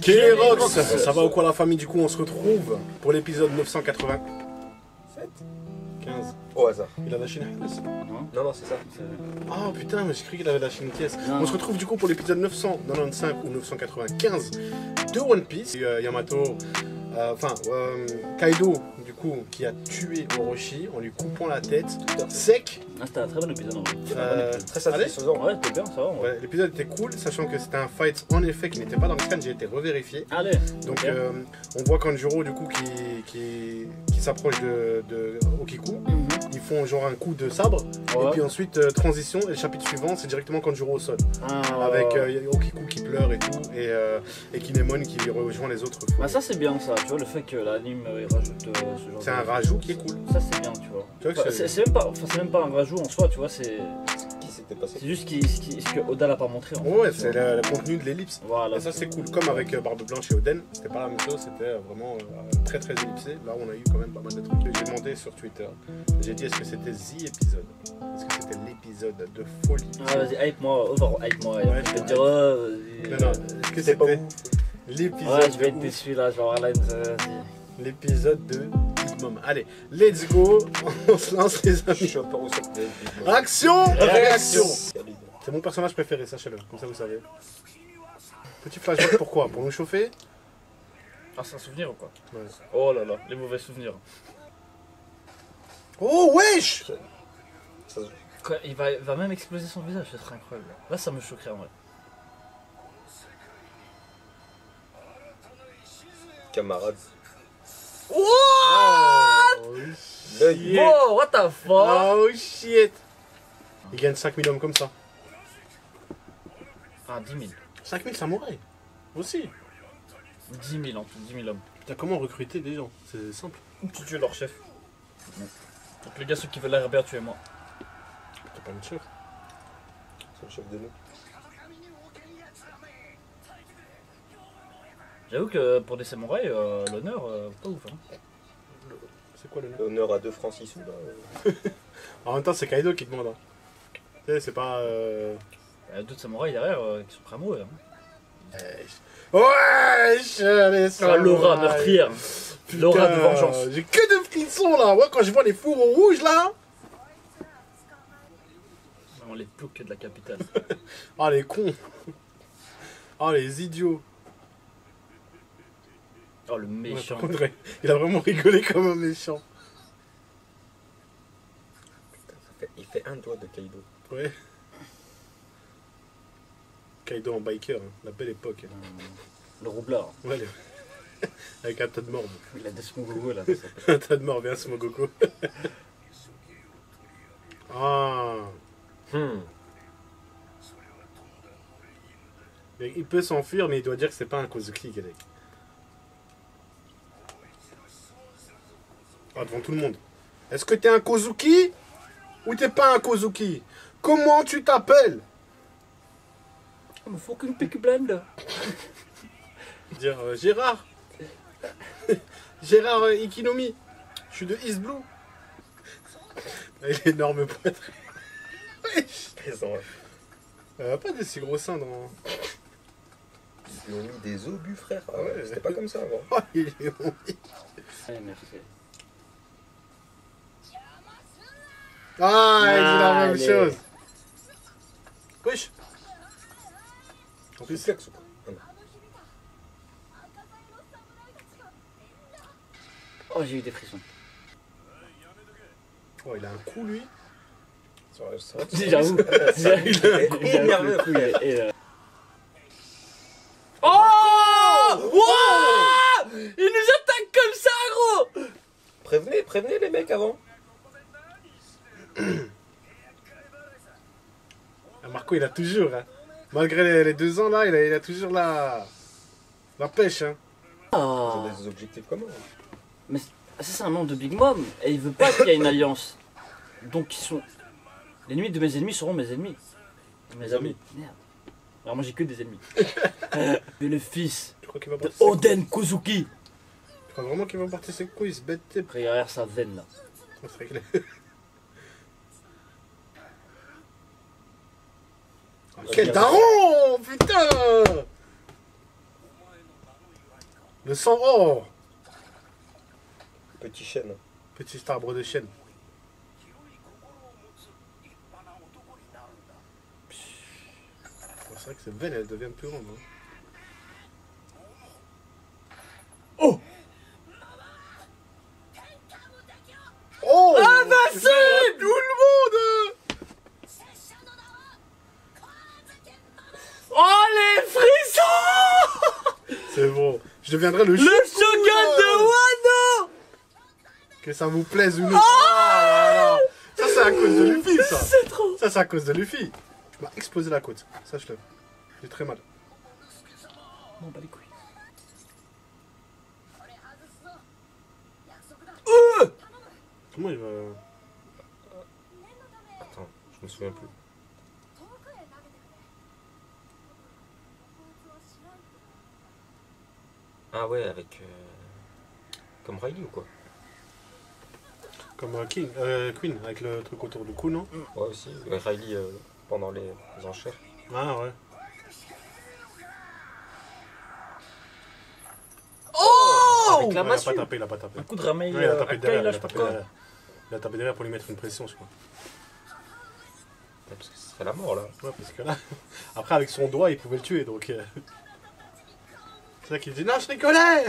K-Rox, ça va ou quoi la famille? Du coup, on se retrouve pour l'épisode 987. 15. Au hasard. Il a lâché une pièce. Non, c'est ça. Ah putain, mais j'ai cru qu'il avait lâché une pièce. Non. On se retrouve du coup pour l'épisode 995 ou 995 de One Piece. Yamato, Kaido, du coup, qui a tué Orochi en lui coupant la tête sec. Ah, c'était un très bon épisode en vrai. Très allez. satisfaisant. Ouais, c'était bien, ça va. Ouais, l'épisode était cool, sachant que c'était un fight en effet qui n'était pas dans le scan, j'ai été revérifié. Allez. Donc ok. on voit Kanjuro du coup qui s'approche de Okiku. Ils font genre un coup de sabre Ouais. et puis ensuite transition et le chapitre suivant c'est directement Kanjuro au sol Ah, avec ouais. Okiku qui pleure et tout et Kinemon qui rejoint les autres. Bah, ça c'est bien ça, tu vois, le fait que l'anime il rajoute ce genre C'est de- un rajout qui est cool. Ça c'est bien, tu vois. Tu vois que Bah, c'est- c'est même pas un rajout en soi, tu vois, c'est Qui s'était passé? juste ce que Oda l'a pas montré en fait. Ouais, tu c'est vois. le contenu de l'ellipse. Voilà. Et ça c'est cool, comme avec Barbe Blanche et Oden, c'était pas la même chose, c'était vraiment très très ellipsé. Là on a eu quand même pas mal de trucs. J'ai demandé sur Twitter, j'ai dit est-ce que c'était The épisode? Est-ce que c'était l'épisode de folie? Ah, vas-y, hype-moi, hype-moi. Ouais, Je vais je te dire, Non, non, est-ce que C'est pas c'était ouf. l'épisode ouais, je vais être de déçu là, genre Alan, vas-y. l'épisode de Big Mom? Allez, let's go, on se lance les amis. Chopper au sol. Action, réaction. Réaction. C'est mon personnage préféré, sachez-le, comme ça vous savez. Petit flashback, pourquoi? Pour nous chauffer? Ah, c'est un souvenir ou quoi? Ouais. Oh là là, les mauvais souvenirs. Oh wesh! Ça- Quoi, il va même exploser son visage, ce serait incroyable. Là, ça me choquerait en vrai. Camarade. Oh L'œil. Oh, what the fuck? Oh shit! Il gagne 5000 hommes comme ça. Ah, 10 000. 5000 samouraïs aussi. 10 000 en tout, 10 000 hommes. Putain, comment recruter des gens? C'est simple. Tu tues leur chef. Donc les gars, ceux qui veulent la RBA, tuez-moi. T'as pas de chef. C'est le chef de nous. J'avoue que pour des samouraïs, l'honneur, pas ouf. Hein. C'est quoi le nom? L'honneur à 2 francs 6 sous là. En même temps, c'est Kaido qui demande. Hein. Tu sais, c'est pas. Il y a d'autres samouraïs derrière qui sont prêts à mourir. Hein. Wesh! Les Ah, l'aura samouraïs. meurtrière. Putain, L'aura de vengeance. J'ai que de frissons là. Ouais, quand je vois les fourreaux rouges là. On les ploucs de la capitale. Ah, les cons. Ah, les idiots. Oh, le Ouais, méchant. par contre, il a vraiment rigolé comme un méchant. Il fait un doigt de Kaido. Ouais. Kaido en biker, hein. La belle époque. Le roublard. Ouais, avec un tas de morts. Il a des smogogo là. Un tas de morts, bien Smogoko. Ah. Mais il peut s'enfuir, mais il doit dire que c'est pas un Kozuki, Galek. Ah, devant tout le monde. Est-ce que t'es un Kozuki ou t'es pas un Kozuki? Comment tu t'appelles? Oh, mais faut qu'une pique blende. Dire Gérard. Gérard Ikinomi. Je suis de East Blue. Avec l'énorme poitrine. Pas des si gros seins dans. Ils ont mis des obus, frère. Ah Ouais. ouais, c'était pas comme ça avant. Oh, il est bon. Allez, merci. Ah, il dit la même Allez. chose. Wesh. En plus, flex ou quoi? Ah non. Oh, j'ai eu des frissons. Oh, il a un coup, lui. Ça va, J'avoue. énervé, Oh! Wow! Il nous attaque comme ça, gros! Prévenez les mecs avant. Ah, Marco, il a toujours, hein. Malgré les 2 ans, là, il a toujours la pêche, hein. Ils Ah. ont des objectifs communs. Mais ça, c'est un nom de Big Mom. Et il veut pas qu'il y ait une alliance. Donc, ils sont. Les ennemis de mes ennemis seront mes ennemis. Mes amis. Merde. Alors, moi, j'ai que des ennemis. Mais le fils Tu crois qu'il va de porter ses... Oden Kozuki. Tu crois vraiment qu'il va porter ses couilles, ce bête type? Regarde sa veine là. C'est réglé. Quel daron, putain! Le sang, oh! Petit chêne. Petit arbre de chêne. C'est vrai que cette veine, elle devient plus grande. Hein. Oh! Oh! Ah, vas-y! Tout le monde! Oh, les frissons! C'est bon. Je deviendrai le Le Shogun de Wano! Que ça vous plaise ou non. Ah là là. Ça, c'est à cause de Luffy, ça. C'est trop. Ça, c'est à cause de Luffy. Tu m'as explosé la côte. Sache-le. J'ai très mal. Bon, bah les couilles. Comment il va... Attends, je me souviens plus. Ah ouais, avec... Comme Riley ou quoi? Comme Queen, avec le truc autour du cou, non? Ouais aussi, ouais, Riley pendant les enchères. Ah ouais. Oh! Avec la Ouais, il a massue. pas tapé, il a pas tapé. Un coup de ramei, Ouais, il a tapé Akai, derrière, là, il je a sais pas tapé quoi. derrière. Il a tapé derrière pour lui mettre une pression, je crois. Ouais, parce que ce serait la mort là. Ouais, parce que là... Après, avec son doigt, il pouvait le tuer, donc... C'est là qu'il dit, non, je rigolais.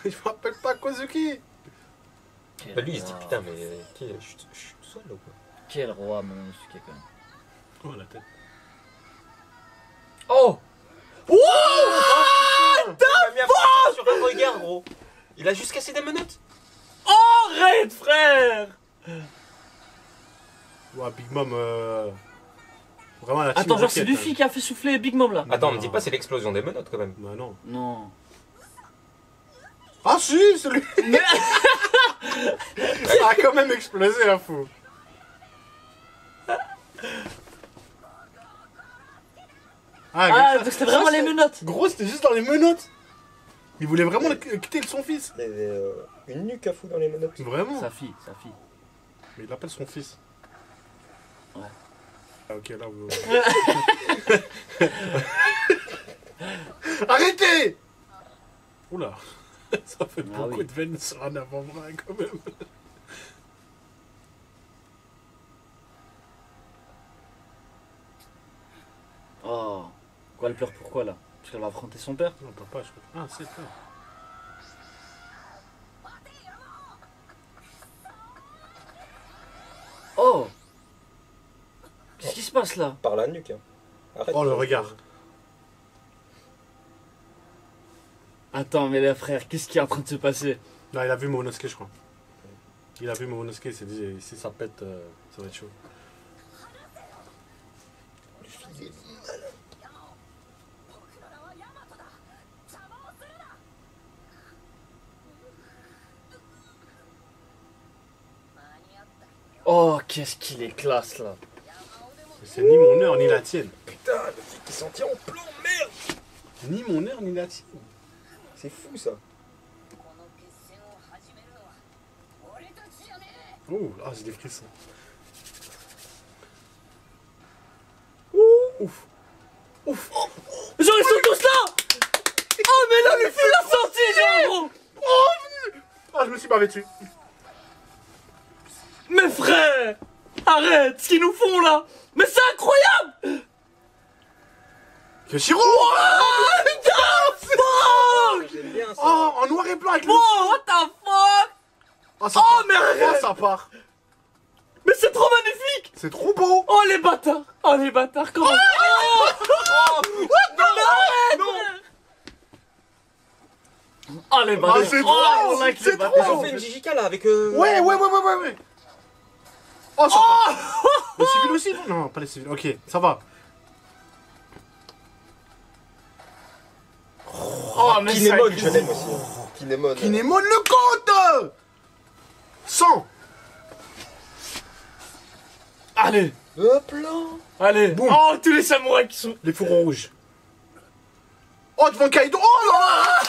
Je me rappelle pas Kozuki. Bah, lui il se dit putain mais je suis tout seul là ou quoi? Quel roi, Momonosuke, quand même. Oh, la tête. Oh! Il a mis un focus sur un regard gros. Il a juste cassé des menottes. Arrête, frère! Ouais, Big Mom... Vraiment, la team Attends, genre, c'est Rocket, Luffy qui a fait souffler Big Mom, là. Attends, me dis pas c'est l'explosion des menottes quand même. Bah non. Non. Ah si, c'est lui. Ça a quand même explosé, la fou. Ah, ça- donc c'était vraiment ça, les c'est- menottes. Gros, c'était juste dans les menottes. Il voulait vraiment quitter son fils. Il y avait une nuque à fou dans les menottes. Vraiment. Sa fille, sa fille. Mais il appelle son fils. Ouais. Ah, ok, là vous... Arrêtez. Oula. Ça fait Ah beaucoup oui. de veines sur un avant-bras quand même. Oh. Quoi, elle pleure pourquoi, là? Parce qu'elle va affronter son père? Non, papa, je crois. Ah, c'est ça. Oh! Qu'est-ce qui se passe, là? Par la nuque. Hein. Arrête. Oh, le regard. Attends, mais là, frère, qu'est-ce qui est en train de se passer? Là, il a vu Momonosuke, je crois. Il a vu Momonosuke, il s'est dit, si ça pète, ça va être chaud. Oh, qu'est-ce qu'il est classe, là. C'est ni mon heure, ni la tienne. Putain, le flic qui s'en tient en plomb, merde. Ni mon heure, ni la tienne. C'est fou ça. Oh, ah, j'ai des frissons. Ouf. Ouf. Genre, ils sont tous là! Oh, mais là, Luffy l'a sorti, genre, gros! Ah, je me suis bavé dessus. Mais frère! Arrête! Ce qu'ils nous font, là! Mais c'est incroyable! Yoshiro. What the fuck! J'aime bien ça. Oh, en noir et blanc avec le... Oh, what the fuck! Oh, ça Oh, part. mais arrête. Oh, ça part. Mais c'est trop magnifique! C'est trop beau. Oh, les bâtards! Oh, les bâtards, comment? Oh, non, arrête! Oh, les bâtards! Ah, c'est Oh, trop, on like c'est les trop. Ils bâtards! ont fait une Jijika là avec. Ouais. Oh, ça part. Les civils aussi? Non, pas les civils. Ok, ça va. Oh, mais ça... Kinemon, je l'aime aussi. Kinemon. Kinemon le compte. 100. Allez! Hop là. Allez! Boum. Oh, tous les samouraïs qui sont... Les fourrons rouges. Oh, devant Kaido. Oh là là.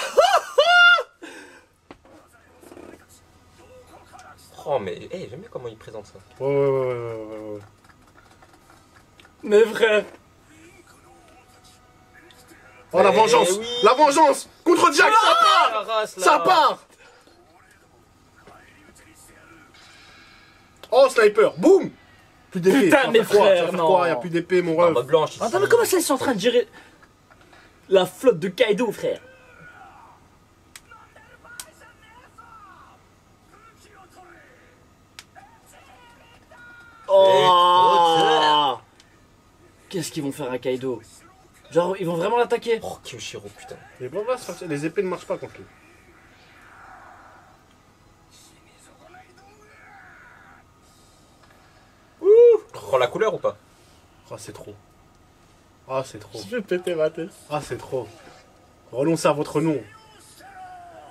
Oh mais j'aime bien comment il présente ça. Mais frère! Oh la vengeance! oui. La vengeance! Contre Jack, ça part! La race, là. Ça part! Oh, sniper! Boum! Plus d'épée. Putain, Ça va mes faire quoi? Ça va frères, faire non. quoi? Y'a plus d'épée, mon ref. Barbe blanche. ici. Attends, mais comment ça, ils sont en train de gérer la flotte de Kaido, frère? Oh! Qu'est-ce qu'ils vont faire à Kaido? Genre, ils vont vraiment l'attaquer? Oh, Kyoshiro, putain. Les bombes, les épées ne marchent pas contre lui. Oh, la couleur ou pas? Ah, c'est trop. Ah, c'est trop. Je vais péter ma tête. Ah, c'est trop. Renoncez à votre nom.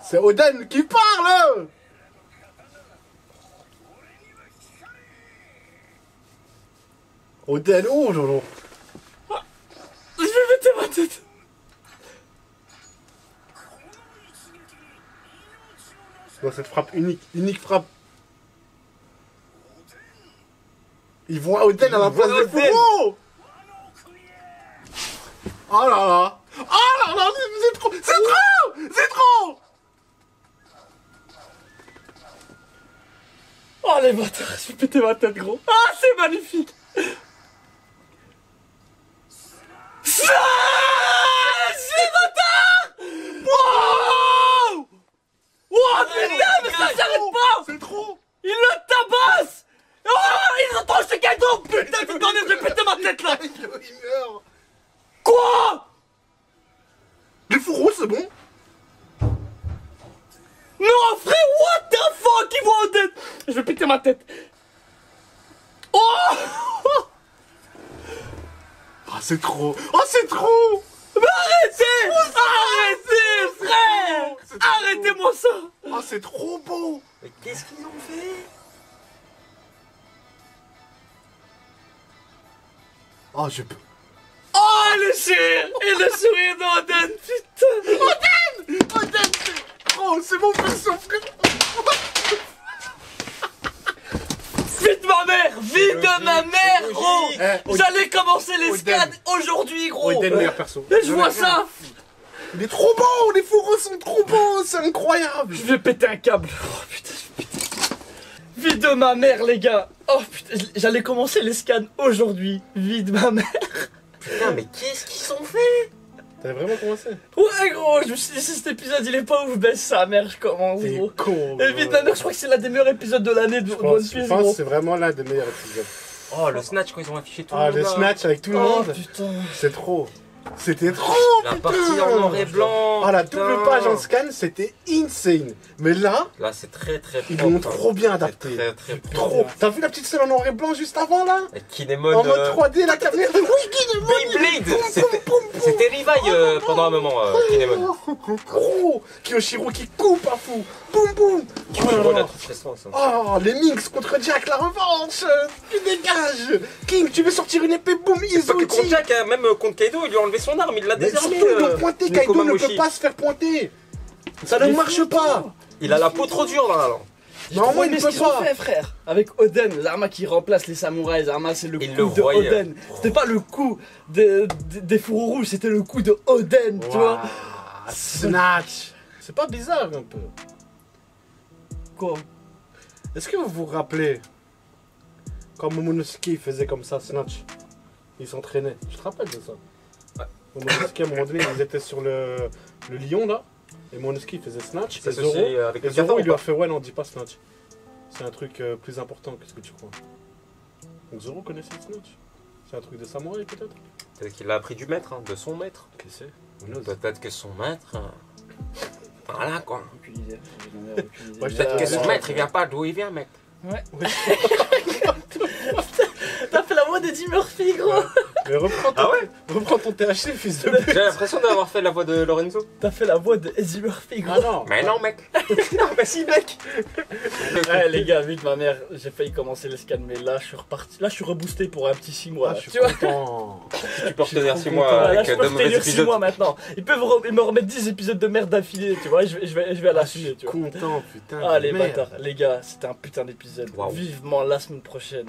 C'est Oden qui parle! Oden, oh, Lolo. Je vais péter ma tête. Dans cette frappe unique frappe. Il voit Oden à la place de Oden. Furo. Oh là là. Oh là là, c'est trop. C'est trop. C'est trop. Oh les bâtards, je vais péter ma tête, gros. Ah, c'est magnifique. Ah, c'est bâtard. Wow. Oh putain, mais ça s'arrête pas. C'est trop. Il le tabasse. Oh, ils ont tranché Kaido. Putain, putain, je vais péter ma tête là. Il meurt. Quoi? Les fourreaux, c'est bon. Non, frère, what the fuck? Ils vont au tête. Je vais péter ma tête. Oh. Ah, c'est trop. Oh, c'est trop. Mais arrêtez. Arrêtez, frère. C'est trop. Arrêtez-moi ça. Ah, c'est trop beau. Mais qu'est-ce qu'ils ont fait? Ah, je peux. Oh, le sourire. Et le sourire d'Oden, putain. Oden, c'est mon perso, frère. Vie de ma mère. Vie de ma mère, gros. Eh, J'allais commencer les Oden. scans aujourd'hui, gros. Oden, meilleur perso. Et je vois ça. Il est trop beau, les fourreaux sont trop beaux, c'est incroyable. Je vais péter un câble. Oh putain, je vais péter. Vie de ma mère, les gars. Oh putain, j'allais commencer les scans aujourd'hui. Vie de ma mère. Putain, mais qu'est-ce qu'ils ont fait? T'avais vraiment commencé? Ouais, gros, je me suis dit, si cet épisode il est pas ouf, baisse sa mère, je commence, T'es gros. con. Et vie de ma mère, je crois que c'est l'un des meilleurs épisodes de l'année de Je One pense, Piece, je pense gros. que c'est vraiment l'un des meilleurs épisodes. Oh, le snatch quand ils ont affiché tout le Ah, monde. le là. snatch avec tout le Oh monde, putain. c'est trop. C'était trop, La putain. partie en noir et blanc. Ah, la putain. double page en scan, c'était insane. Mais là, Là, c'est très très ils propre, l'ont hein. trop bien C'est adapté. Très très propre. Trop. T'as vu la petite scène en noir et blanc juste avant là? Et Kinemon. En mode 3D, la caméra. Oui, Kinemon. Beyblade. C'était Levi pendant un moment, Kinemon. Trop. Kyoshiro qui coupe à fou. Boum boum. Kyoshiro, il a trop stressant, ça. Oh, les Minx contre Jack, la revanche. Tu dégages. King, tu veux sortir une épée, boum, C'est pas que contre Izuchi. Jack, hein, même contre Kaido, il lui a enlevé son arme, il l'a Mais désarmé. surtout, ils l'ont pointé. Nico Kaido ne peut Mamoshi. pas se faire pointer. Ça ne marche pas. Il a la peau trop dure là. Normalement, il Mais ne ce peut qu'ils ont pas. fait, frère, avec Oden, Zarma qui remplace les samouraïs, Zarma c'est le Il coup le de voyait. Oden. C'était pas le coup des fourreaux rouges, c'était le coup de Oden, tu vois. Waouh, Snatch. C'est pas bizarre un peu? Quoi? Est-ce que vous vous rappelez quand Momonosuke faisait comme ça, Snatch? Il s'entraînait. Je te rappelle de ça. Ouais. Momonosuke, à un moment donné, ils étaient sur le lion là. Et Momonosuke faisait Snatch. Ça Et Zoro, avec et le Zoro, Zoro, il lui a fait ouais, non, dis pas Snatch. C'est un truc plus important que ce que tu crois. Donc Zoro connaissait Snatch. C'est un truc de samouraï peut-être? Peut-être qu'il l'a appris du maître, hein, de son maître. Qui sait? Who knows? Peut-être que son maître. Voilà quoi. Aucune idée. J'en ai aucune idée. Ouais, Peut-être que son Ouais. maître il vient pas d'où il vient, mec. Ouais. T'as fait la voix d'Eddie Murphy, gros. Mais reprends ton, Ah ouais? reprends ton THC, fils de pute. J'ai l'impression d'avoir fait la voix de Lorenzo. T'as fait la voix d'Eddie Murphy, gros. Ah non. Mais non, mec. Non, mais si, mec. Ouais, les gars, vite ma mère, j'ai failli commencer les scans, mais là je suis reparti. Là je suis reboosté pour un petit 6 mois. Ah, Là, je suis tu vois. content. Tu peux retenir trop 6 content. mois Là, avec je peux de mauvais retenir 6 épisodes. mois maintenant. Ils peuvent me remettre 10 épisodes de merde d'affilée, tu vois. Je vais à l'assumer, tu vois. Content, putain. Ah, les merde. bâtards, les gars, c'était un putain d'épisode. Waouh. Vivement la semaine prochaine.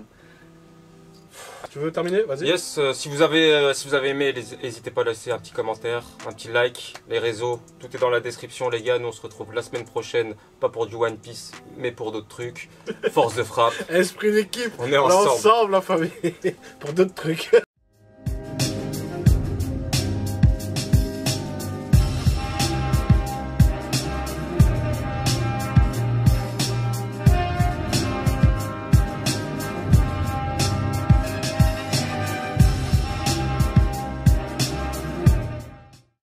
Tu veux terminer? Vas-y. Yes, si vous avez aimé, n'hésitez pas à laisser un petit commentaire, un petit like, les réseaux, tout est dans la description les gars. Nous on se retrouve la semaine prochaine, pas pour du One Piece, mais pour d'autres trucs. Force de frappe, Esprit d'équipe. on est On est ensemble. ensemble, la famille. Pour d'autres trucs.